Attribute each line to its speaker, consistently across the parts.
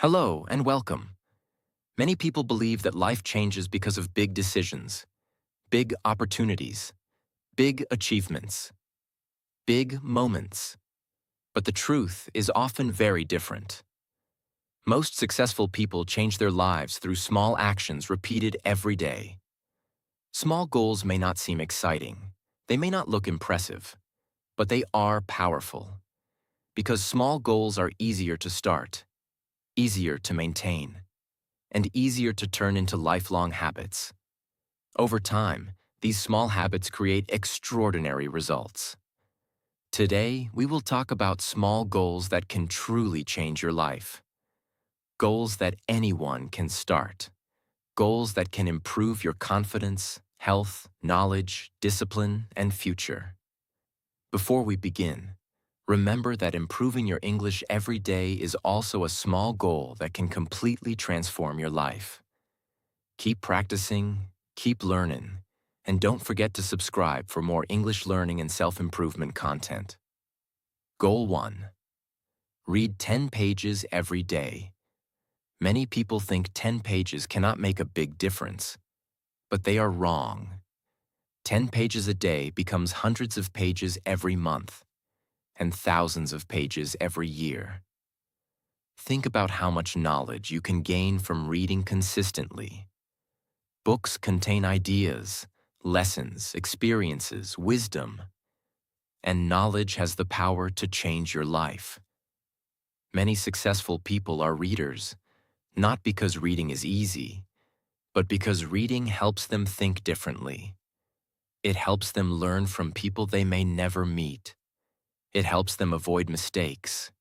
Speaker 1: Hello and welcome. Many people believe that life changes because of big decisions, big opportunities, big achievements, big moments. But the truth is often very different. Most successful people change their lives through small actions repeated every day. Small goals may not seem exciting. They may not look impressive, but they are powerful. Because small goals are easier to start, easier to maintain, and easier to turn into lifelong habits. Over time, these small habits create extraordinary results. Today, we will talk about small goals that can truly change your life. Goals that anyone can start. Goals that can improve your confidence, health, knowledge, discipline, and future. Before we begin, remember that improving your English every day is also a small goal that can completely transform your life. Keep practicing, keep learning, and don't forget to subscribe for more English learning and self-improvement content. Goal 1. Read 10 pages every day. Many people think 10 pages cannot make a big difference, but they are wrong. 10 pages a day becomes hundreds of pages every month, and thousands of pages every year. Think about how much knowledge you can gain from reading consistently. Books contain ideas, lessons, experiences, wisdom, and knowledge has the power to change your life. Many successful people are readers, not because reading is easy, but because reading helps them think differently. It helps them learn from people they may never meet. It helps them avoid mistakes,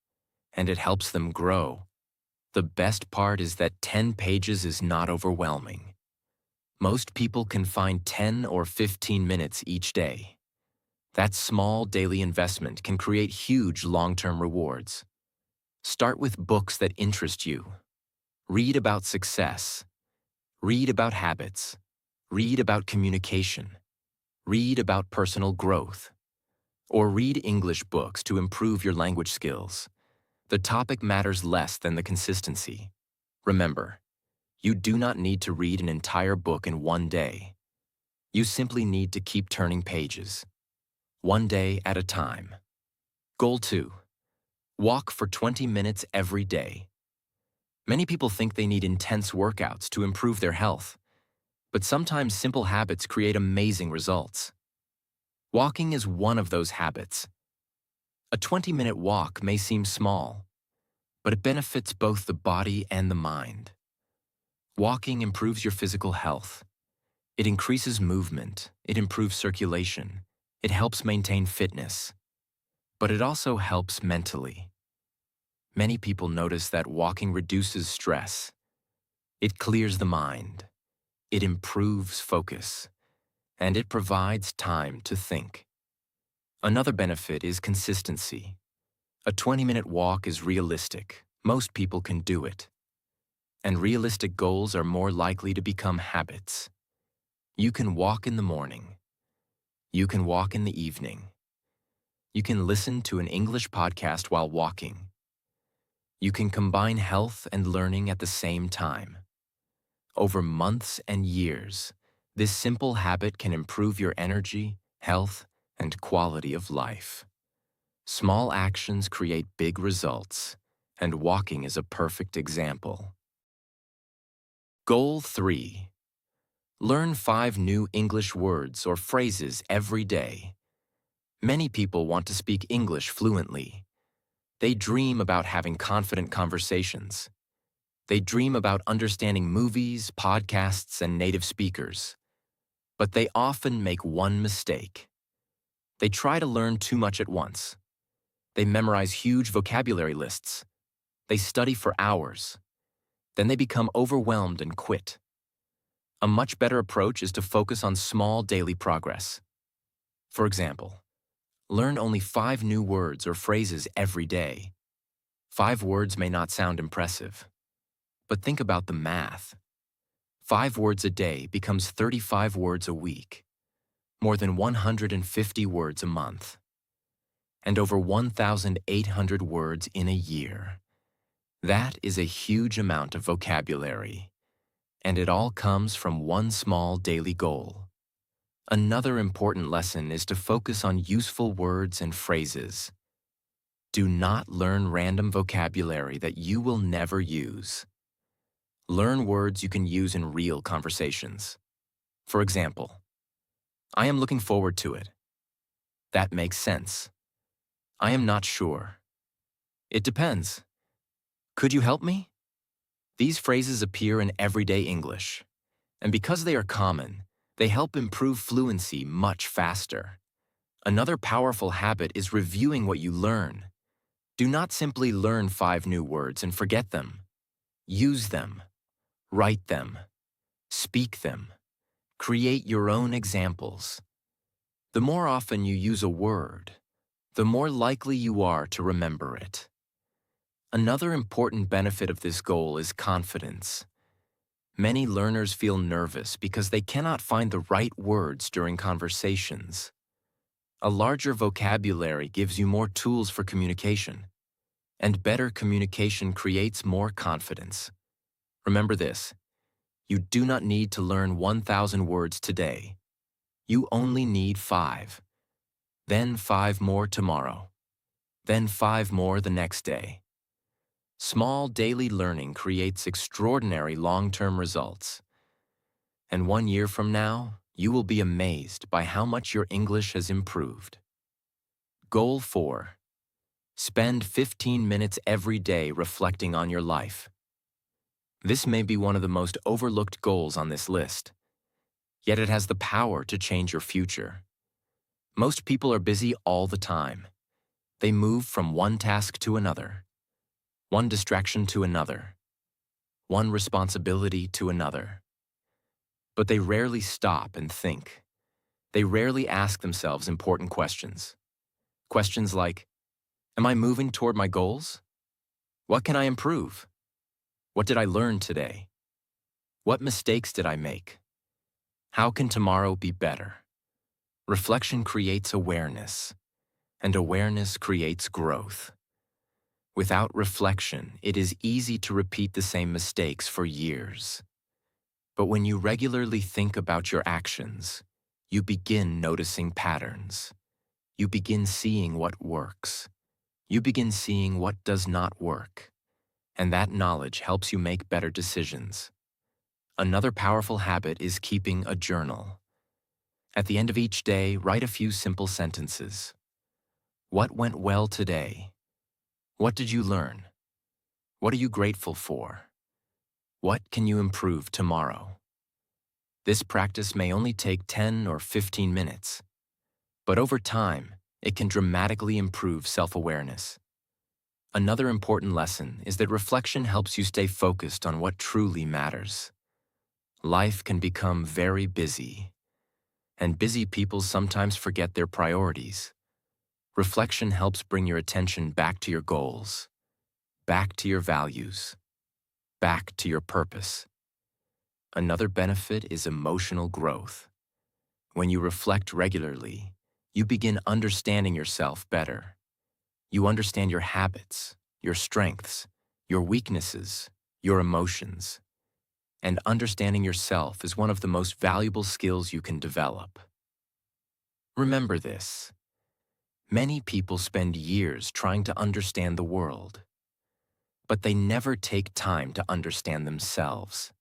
Speaker 1: and it helps them grow. The best part is that 10 pages is not overwhelming. Most people can find 10 or 15 minutes each day. That small daily investment can create huge long-term rewards. Start with books that interest you. Read about success. Read about habits. Read about communication. Read about personal growth. Or read English books to improve your language skills. The topic matters less than the consistency. Remember, you do not need to read an entire book in one day. You simply need to keep turning pages, one day at a time. Goal 2. Walk for 20 minutes every day. Many people think they need intense workouts to improve their health, but sometimes simple habits create amazing results. Walking is one of those habits. A 20-minute walk may seem small, but it benefits both the body and the mind. Walking improves your physical health. It increases movement, it improves circulation, it helps maintain fitness, but it also helps mentally. Many people notice that walking reduces stress. It clears the mind, it improves focus, and it provides time to think. Another benefit is consistency. A 20-minute walk is realistic. Most people can do it. And realistic goals are more likely to become habits. You can walk in the morning. You can walk in the evening. You can listen to an English podcast while walking. You can combine health and learning at the same time. Over months and years, this simple habit can improve your energy, health, and quality of life. Small actions create big results, and walking is a perfect example. Goal 3. Learn 5 new English words or phrases every day. Many people want to speak English fluently. They dream about having confident conversations. They dream about understanding movies, podcasts, and native speakers. But they often make one mistake. They try to learn too much at once. They memorize huge vocabulary lists. They study for hours. Then they become overwhelmed and quit. A much better approach is to focus on small daily progress. For example, learn only 5 new words or phrases every day. 5 words may not sound impressive, but think about the math. 5 words a day becomes 35 words a week, more than 150 words a month, and over 1,800 words in a year. That is a huge amount of vocabulary, and it all comes from one small daily goal. Another important lesson is to focus on useful words and phrases. Do not learn random vocabulary that you will never use. Learn words you can use in real conversations. For example, I am looking forward to it. That makes sense. I am not sure. It depends. Could you help me? These phrases appear in everyday English, and because they are common, they help improve fluency much faster. Another powerful habit is reviewing what you learn. Do not simply learn 5 new words and forget them. Use them. Write them. Speak them. Create your own examples. The more often you use a word, the more likely you are to remember it. Another important benefit of this goal is confidence. Many learners feel nervous because they cannot find the right words during conversations. A larger vocabulary gives you more tools for communication, and better communication creates more confidence. Remember this: you do not need to learn 1,000 words today. You only need 5. Then 5 more tomorrow. Then 5 more the next day. Small daily learning creates extraordinary long-term results. And 1 year from now, you will be amazed by how much your English has improved. Goal 4. Spend 15 minutes every day reflecting on your life. This may be one of the most overlooked goals on this list, yet it has the power to change your future. Most people are busy all the time. They move from one task to another, one distraction to another, one responsibility to another. But they rarely stop and think. They rarely ask themselves important questions. Questions like, am I moving toward my goals? What can I improve? What did I learn today? What mistakes did I make? How can tomorrow be better? Reflection creates awareness, and awareness creates growth. Without reflection, it is easy to repeat the same mistakes for years. But when you regularly think about your actions, you begin noticing patterns. You begin seeing what works. You begin seeing what does not work. And that knowledge helps you make better decisions. Another powerful habit is keeping a journal. At the end of each day, write a few simple sentences. What went well today? What did you learn? What are you grateful for? What can you improve tomorrow? This practice may only take 10 or 15 minutes, but over time, it can dramatically improve self-awareness. Another important lesson is that reflection helps you stay focused on what truly matters. Life can become very busy, and busy people sometimes forget their priorities. Reflection helps bring your attention back to your goals, back to your values, back to your purpose. Another benefit is emotional growth. When you reflect regularly, you begin understanding yourself better. You understand your habits, your strengths, your weaknesses, your emotions. And understanding yourself is one of the most valuable skills you can develop. Remember this: many people spend years trying to understand the world, but they never take time to understand themselves.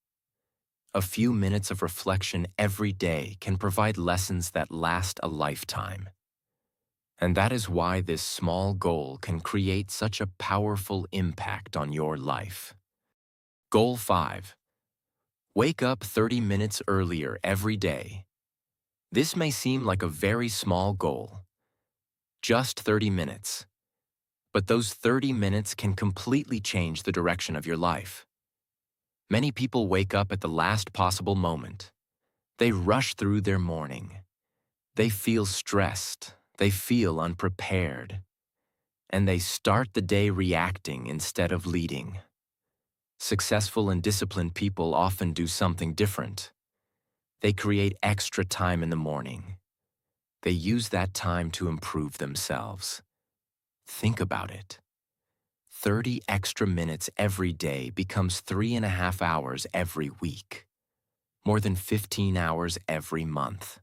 Speaker 1: A few minutes of reflection every day can provide lessons that last a lifetime. And that is why this small goal can create such a powerful impact on your life. Goal 5. Wake up 30 minutes earlier every day. This may seem like a very small goal. Just 30 minutes. But those 30 minutes can completely change the direction of your life. Many people wake up at the last possible moment. They rush through their morning. They feel stressed. They feel unprepared. And they start the day reacting instead of leading. Successful and disciplined people often do something different. They create extra time in the morning. They use that time to improve themselves. Think about it. 30 extra minutes every day becomes 3.5 hours every week, more than 15 hours every month,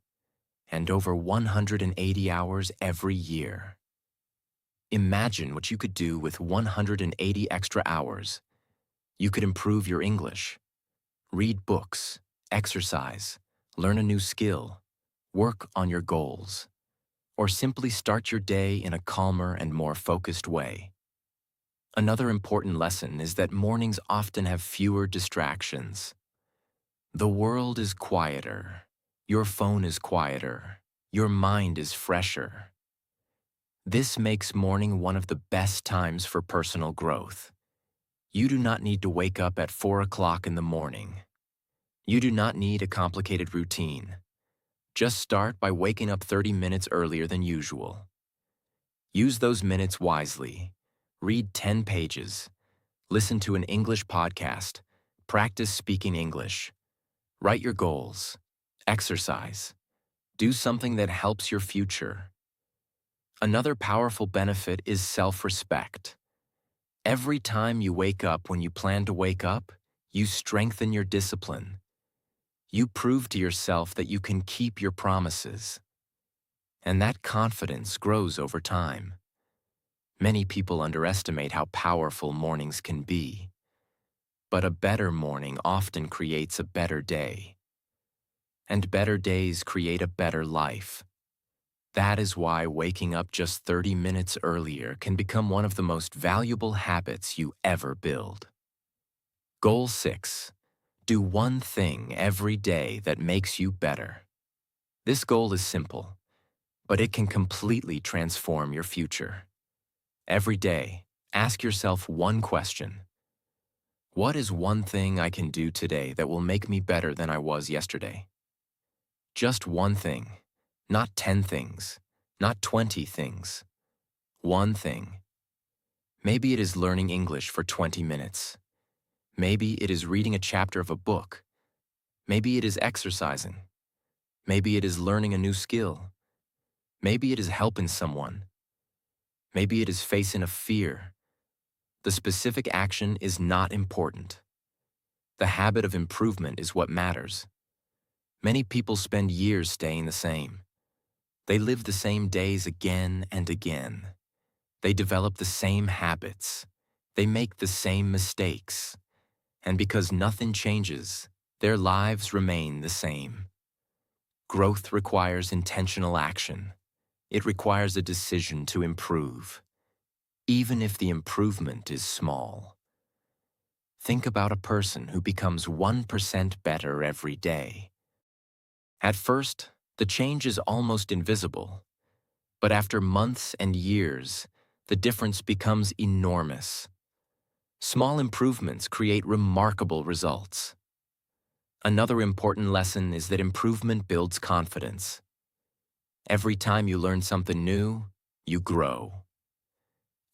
Speaker 1: and over 180 hours every year. Imagine what you could do with 180 extra hours. You could improve your English, read books, exercise, learn a new skill, work on your goals, or simply start your day in a calmer and more focused way. Another important lesson is that mornings often have fewer distractions. The world is quieter, your phone is quieter, your mind is fresher. This makes morning one of the best times for personal growth. You do not need to wake up at 4 o'clock in the morning. You do not need a complicated routine. Just start by waking up 30 minutes earlier than usual. Use those minutes wisely. Read 10 pages. Listen to an English podcast. Practice speaking English. Write your goals. Exercise. Do something that helps your future. Another powerful benefit is self-respect. Every time you wake up when you plan to wake up, you strengthen your discipline. You prove to yourself that you can keep your promises. And that confidence grows over time. Many people underestimate how powerful mornings can be. But a better morning often creates a better day. And better days create a better life. That is why waking up just 30 minutes earlier can become one of the most valuable habits you ever build. Goal 6. Do one thing every day that makes you better. This goal is simple, but it can completely transform your future. Every day, ask yourself one question. What is one thing I can do today that will make me better than I was yesterday? Just one thing, not 10 things, not 20 things. One thing. Maybe it is learning English for 20 minutes. Maybe it is reading a chapter of a book. Maybe it is exercising. Maybe it is learning a new skill. Maybe it is helping someone. Maybe it is facing a fear. The specific action is not important. The habit of improvement is what matters. Many people spend years staying the same. They live the same days again and again. They develop the same habits. They make the same mistakes. And because nothing changes, their lives remain the same. Growth requires intentional action. It requires a decision to improve, even if the improvement is small. Think about a person who becomes 1% better every day. At first, the change is almost invisible, but after months and years, the difference becomes enormous. Small improvements create remarkable results. Another important lesson is that improvement builds confidence. Every time you learn something new, you grow.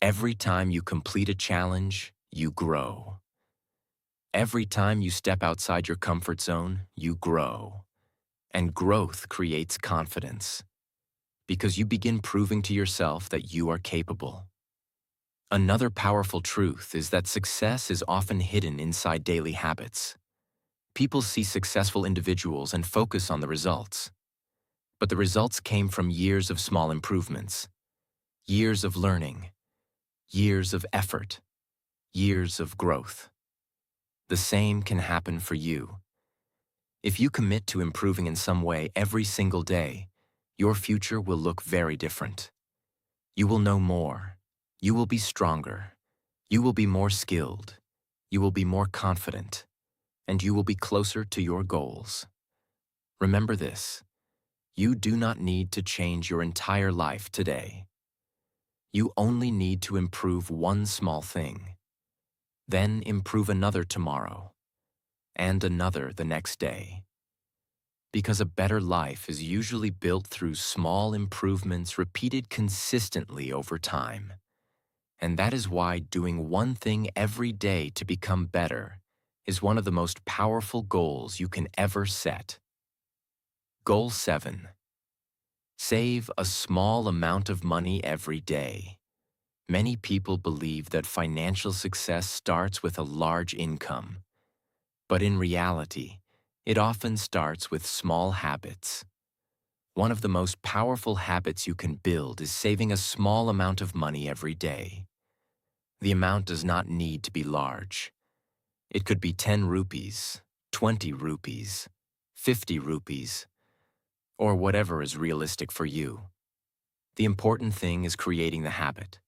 Speaker 1: Every time you complete a challenge, you grow. Every time you step outside your comfort zone, you grow. And growth creates confidence, because you begin proving to yourself that you are capable. Another powerful truth is that success is often hidden inside daily habits. People see successful individuals and focus on the results. But the results came from years of small improvements, years of learning, years of effort, years of growth. The same can happen for you. If you commit to improving in some way every single day, your future will look very different. You will know more. You will be stronger. You will be more skilled. You will be more confident. And you will be closer to your goals. Remember this: you do not need to change your entire life today. You only need to improve one small thing. Then improve another tomorrow, and another the next day. Because a better life is usually built through small improvements repeated consistently over time. And that is why doing one thing every day to become better is one of the most powerful goals you can ever set. Goal 7. Save a small amount of money every day. Many people believe that financial success starts with a large income, but in reality, it often starts with small habits. One of the most powerful habits you can build is saving a small amount of money every day. The amount does not need to be large. It could be 10 rupees, 20 rupees, 50 rupees, or whatever is realistic for you. The important thing is creating the habit.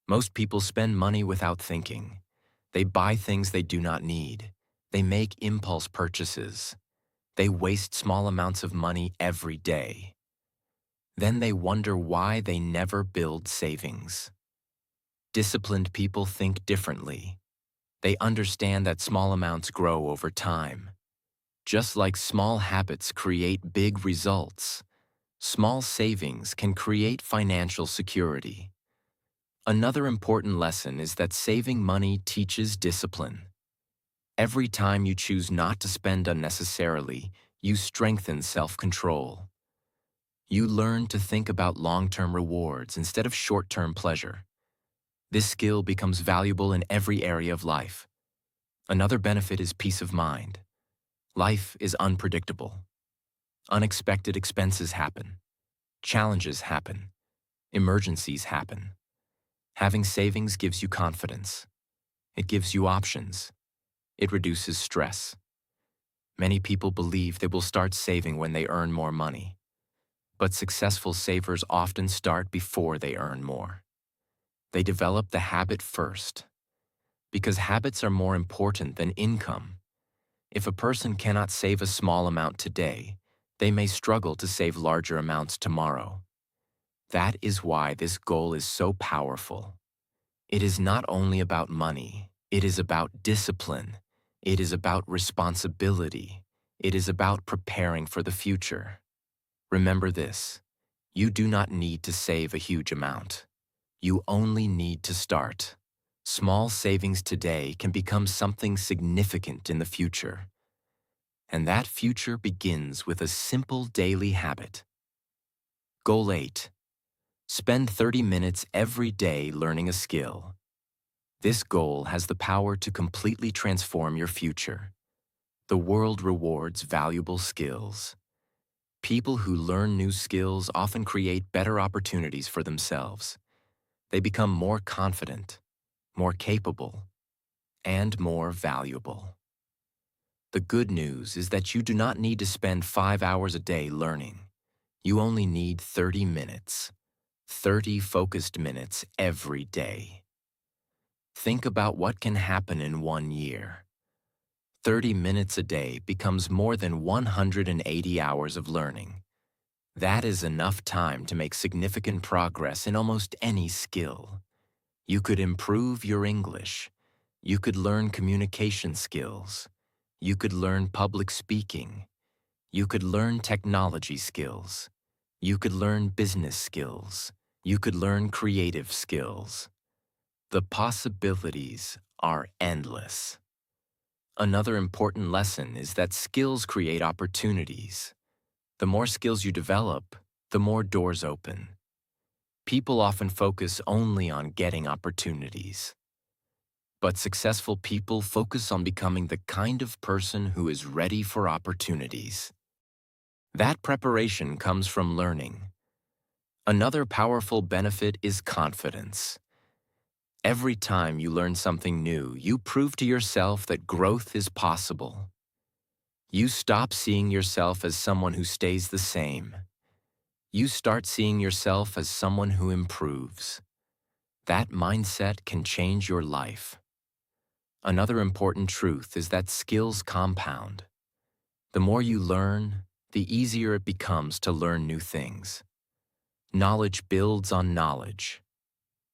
Speaker 1: Most people spend money without thinking. They buy things they do not need. They make impulse purchases. They waste small amounts of money every day. Then they wonder why they never build savings. Disciplined people think differently. They understand that small amounts grow over time. Just like small habits create big results, small savings can create financial security. Another important lesson is that saving money teaches discipline. Every time you choose not to spend unnecessarily, you strengthen self-control. You learn to think about long-term rewards instead of short-term pleasure. This skill becomes valuable in every area of life. Another benefit is peace of mind. Life is unpredictable. Unexpected expenses happen. Challenges happen. Emergencies happen. Having savings gives you confidence. It gives you options. It reduces stress. Many people believe they will start saving when they earn more money. But successful savers often start before they earn more. They develop the habit first. Because habits are more important than income. If a person cannot save a small amount today, they may struggle to save larger amounts tomorrow. That is why this goal is so powerful. It is not only about money, it is about discipline. It is about responsibility. It is about preparing for the future. Remember this, you do not need to save a huge amount. You only need to start. Small savings today can become something significant in the future. And that future begins with a simple daily habit. Goal 8. Spend 30 minutes every day learning a skill. This goal has the power to completely transform your future. The world rewards valuable skills. People who learn new skills often create better opportunities for themselves. They become more confident, more capable, and more valuable. The good news is that you do not need to spend 5 hours a day learning. You only need 30 minutes. 30 focused minutes every day. Think about what can happen in 1 year. 30 minutes a day becomes more than 180 hours of learning. That is enough time to make significant progress in almost any skill. You could improve your English. You could learn communication skills. You could learn public speaking. You could learn technology skills. You could learn business skills. You could learn creative skills. The possibilities are endless. Another important lesson is that skills create opportunities. The more skills you develop, the more doors open. People often focus only on getting opportunities. But successful people focus on becoming the kind of person who is ready for opportunities. That preparation comes from learning. Another powerful benefit is confidence. Every time you learn something new, you prove to yourself that growth is possible. You stop seeing yourself as someone who stays the same. You start seeing yourself as someone who improves. That mindset can change your life. Another important truth is that skills compound. The more you learn, the easier it becomes to learn new things. Knowledge builds on knowledge.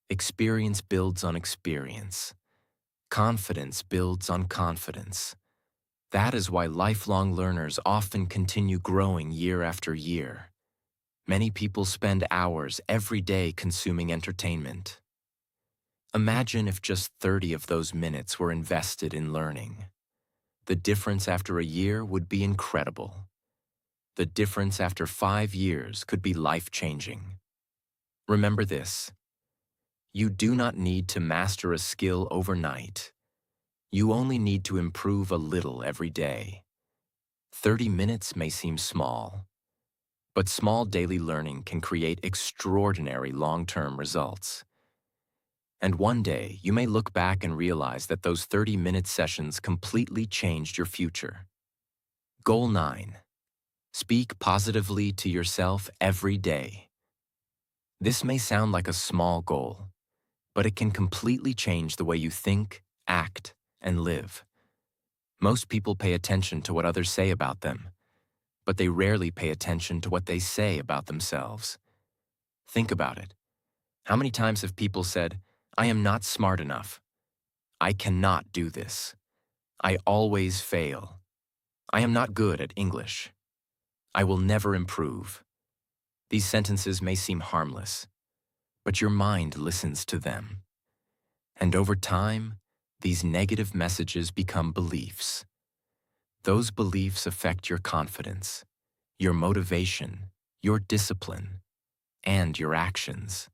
Speaker 1: Experience builds on experience. Confidence builds on confidence. That is why lifelong learners often continue growing year after year. Many people spend hours every day consuming entertainment. Imagine if just 30 of those minutes were invested in learning. The difference after a year would be incredible. The difference after 5 years could be life-changing. Remember this. You do not need to master a skill overnight. You only need to improve a little every day. 30 minutes may seem small, but small daily learning can create extraordinary long-term results. And one day, you may look back and realize that those 30-minute sessions completely changed your future. Goal 9. Speak positively to yourself every day. This may sound like a small goal, but it can completely change the way you think, act, and live. Most people pay attention to what others say about them, but they rarely pay attention to what they say about themselves. Think about it. How many times have people said, "I am not smart enough. I cannot do this. I always fail. I am not good at English. I will never improve." These sentences may seem harmless, but your mind listens to them. And over time, these negative messages become beliefs. Those beliefs affect your confidence, your motivation, your discipline, and your actions.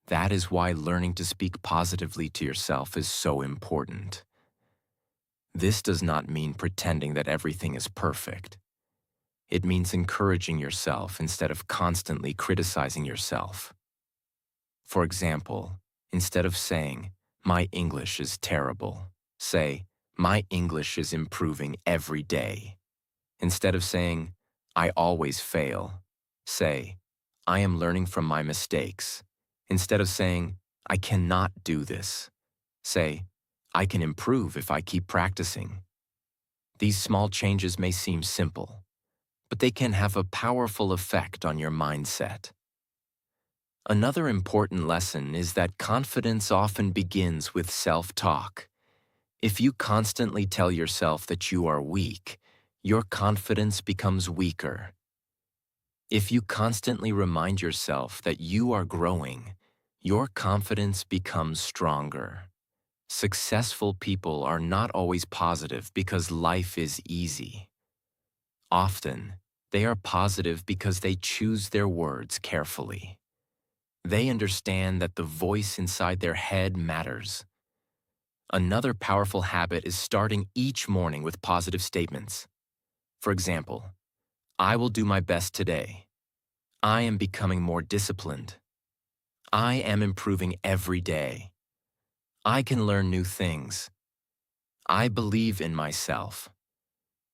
Speaker 1: That is why learning to speak positively to yourself is so important. This does not mean pretending that everything is perfect. It means encouraging yourself instead of constantly criticizing yourself. For example, instead of saying, "My English is terrible," say, "My English is improving every day." Instead of saying, "I always fail," say, "I am learning from my mistakes." Instead of saying, "I cannot do this," say, "I can improve if I keep practicing." These small changes may seem simple, but they can have a powerful effect on your mindset. Another important lesson is that confidence often begins with self-talk. If you constantly tell yourself that you are weak, your confidence becomes weaker. If you constantly remind yourself that you are growing, your confidence becomes stronger. Successful people are not always positive because life is easy. Often, they are positive because they choose their words carefully. They understand that the voice inside their head matters. Another powerful habit is starting each morning with positive statements. For example, "I will do my best today." "I am becoming more disciplined." "I am improving every day." "I can learn new things." "I believe in myself."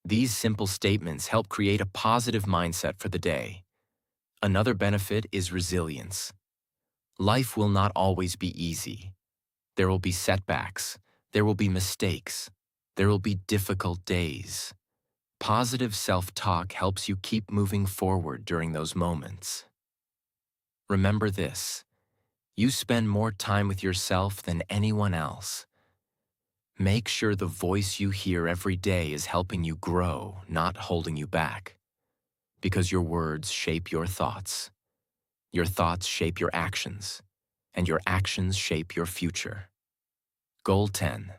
Speaker 1: These simple statements help create a positive mindset for the day. Another benefit is resilience. Life will not always be easy. There will be setbacks. There will be mistakes. There will be difficult days. Positive self-talk helps you keep moving forward during those moments. Remember this: you spend more time with yourself than anyone else. Make sure the voice you hear every day is helping you grow, not holding you back. Because your words shape your thoughts shape your actions, and your actions shape your future. Goal 10.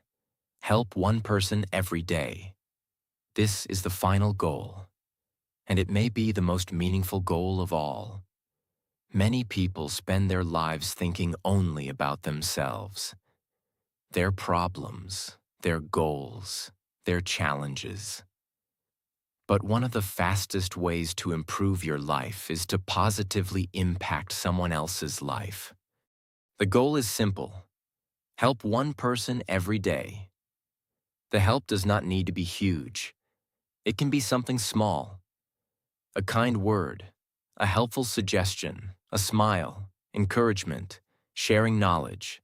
Speaker 1: Help one person every day. This is the final goal, and it may be the most meaningful goal of all. Many people spend their lives thinking only about themselves, their problems, their goals, their challenges. But one of the fastest ways to improve your life is to positively impact someone else's life. The goal is simple: help one person every day. The help does not need to be huge. It can be something small: a kind word, a helpful suggestion, a smile, encouragement, sharing knowledge,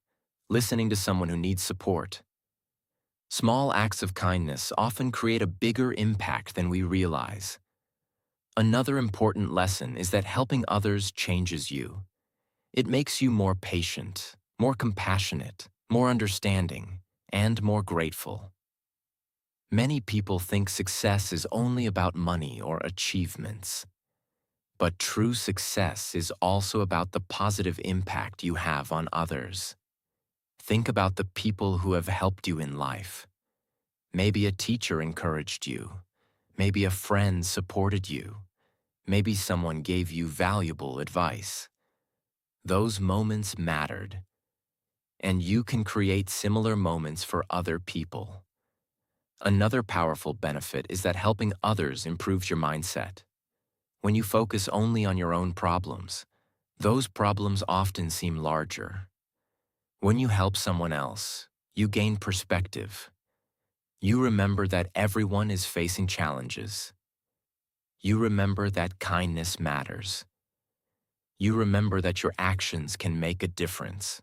Speaker 1: listening to someone who needs support. Small acts of kindness often create a bigger impact than we realize. Another important lesson is that helping others changes you. It makes you more patient, more compassionate, more understanding, and more grateful. Many people think success is only about money or achievements. But true success is also about the positive impact you have on others. Think about the people who have helped you in life. Maybe a teacher encouraged you. Maybe a friend supported you. Maybe someone gave you valuable advice. Those moments mattered. and you can create similar moments for other people. Another powerful benefit is that helping others improves your mindset. When you focus only on your own problems, those problems often seem larger. When you help someone else, you gain perspective. You remember that everyone is facing challenges. You remember that kindness matters. You remember that your actions can make a difference.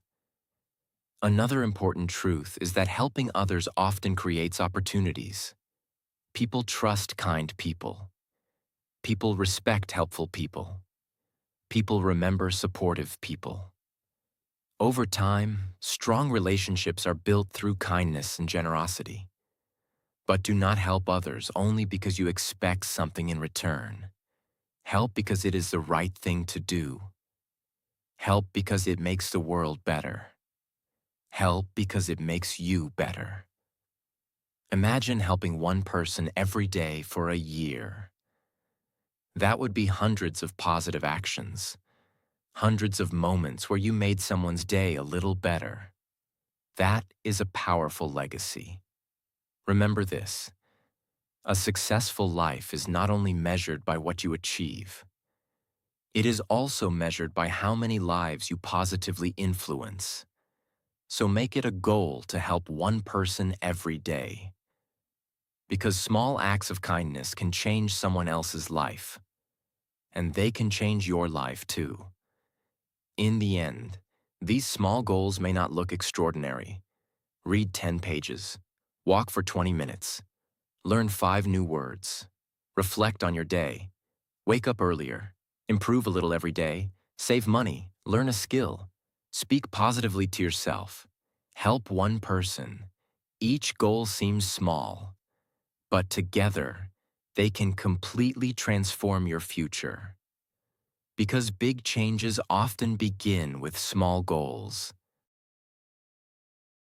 Speaker 1: Another important truth is that helping others often creates opportunities. People trust kind people. People respect helpful people. People remember supportive people. Over time, strong relationships are built through kindness and generosity. But do not help others only because you expect something in return. Help because it is the right thing to do. Help because it makes the world better. Help because it makes you better. Imagine helping one person every day for a year. That would be hundreds of positive actions, hundreds of moments where you made someone's day a little better. That is a powerful legacy. Remember this: a successful life is not only measured by what you achieve, it is also measured by how many lives you positively influence. So make it a goal to help one person every day. Because small acts of kindness can change someone else's life, and they can change your life too. In the end, these small goals may not look extraordinary. Read 10 pages, walk for 20 minutes, learn 5 new words, reflect on your day, wake up earlier, improve a little every day, save money, learn a skill, speak positively to yourself, help one person. Each goal seems small, but together, they can completely transform your future. Because big changes often begin with small goals.